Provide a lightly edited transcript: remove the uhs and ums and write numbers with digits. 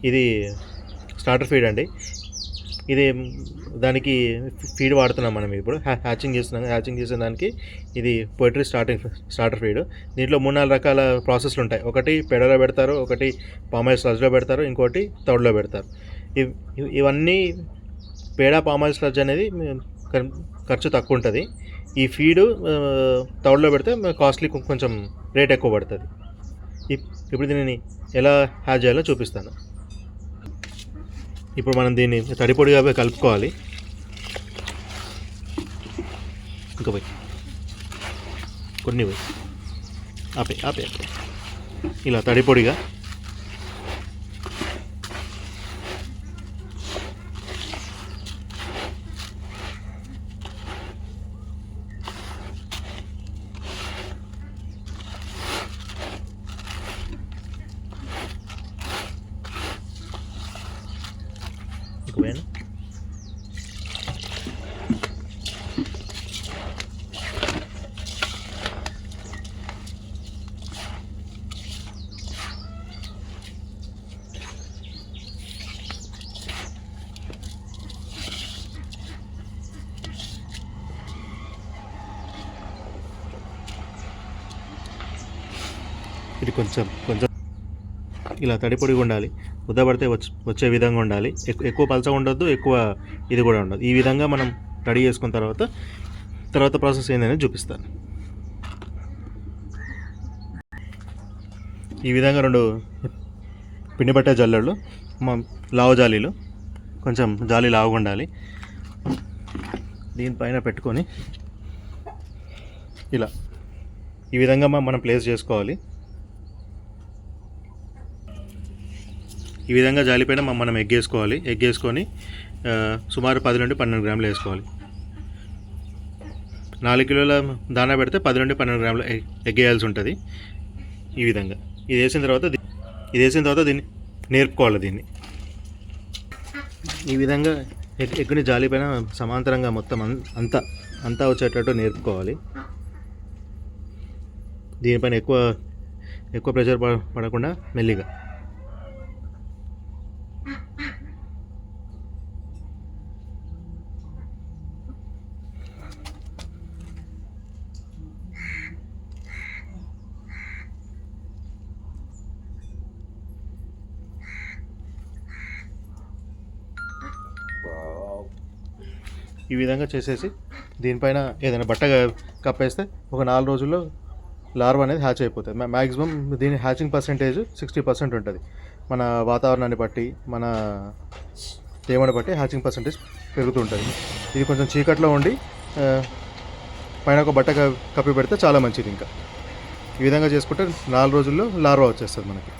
ఇది starter feed అండి. ఇది దానికి ఫీడ్ వాడుతున్నాం మనం ఇప్పుడు హ్యాచింగ్ చేస్తున్నాం. హ్యాచింగ్ చేసిన దానికి ఇది పోయిటరీ స్టార్టర్ ఫీడ్. దీంట్లో 3-4 రకాల ప్రాసెస్లు ఉంటాయి. ఒకటి పెడలో పెడతారు, ఒకటి పామాయిల్ స్లజ్లో పెడతారు, ఇంకోటి తౌడులో పెడతారు. ఇవన్నీ పేడ పామాయిల్ స్లజ్ అనేది ఖర్చు తక్కువ ఉంటుంది. ఈ ఫీడు తౌడులో పెడితే కాస్ట్లీ, కొంచెం రేట్ ఎక్కువ పడుతుంది. ఇప్పుడు దీనిని ఎలా హ్యాచ్ చేయాలో చూపిస్తాను. ఇప్పుడు మనం దీన్ని తడిపొడిగా కలుపుకోవాలి. ఇంకా పోయి కొన్ని పోయి ఆపే ఆపే ఇలా తడిపొడిగా వేను. ఇది కొంచెం ఇలా తడిపొడిగా ఉండాలి. ముద్ద పడితే వచ్చే విధంగా ఉండాలి. ఎక్కువ పలచగా ఉండొద్దు, ఎక్కువ ఇది కూడా ఉండదు. ఈ విధంగా మనం రెడీ చేసుకున్న తర్వాత ప్రాసెస్ ఏంటనేది చూపిస్తాను. ఈ విధంగా 2 పిండి పట్టే జల్లెళ్ళు, లావు జాలీలు, కొంచెం జాలీ లావుగా ఉండాలి. దీనిపైన పెట్టుకొని ఇలా ఈ విధంగా మనం ప్లేస్ చేసుకోవాలి. ఈ విధంగా జాలిపైన మనం ఎగ్ వేసుకోవాలి. ఎగ్ వేసుకొని సుమారు 10 నుండి 12 గ్రాములు వేసుకోవాలి. 4 కిలోల దానా పెడితే 10 నుండి 12 గ్రాముల ఎగ్ వేయాల్సి ఉంటుంది. ఈ విధంగా ఇది వేసిన తర్వాత దీన్ని నేర్పుకోవాలి. దీన్ని ఈ విధంగా ఎగ్గుని జాలిపైన సమాంతరంగా మొత్తం అంతా వచ్చేటట్టు నేర్పుకోవాలి. దీనిపైన ఎక్కువ ప్రెషర్ పడకుండా మెల్లిగా. ఈ విధంగా చేసేసి దీనిపైన ఏదైనా బట్ట కప్పేస్తే ఒక 4 రోజుల్లో లార్వా అనేది హ్యాచ్ అయిపోతుంది. మ్యాక్సిమం దీని హ్యాచింగ్ పర్సెంటేజ్ 60% ఉంటుంది. మన వాతావరణాన్ని బట్టి, మన తేమని బట్టి హ్యాచింగ్ పర్సెంటేజ్ పెరుగుతుంటుంది. ఇది కొంచెం చీకట్లో ఉండి పైన ఒక బట్ట కప్పి పెడితే చాలా మంచిది. ఇంకా ఈ విధంగా చేసుకుంటే 4 రోజుల్లో లార్వా వచ్చేస్తుంది మనకి.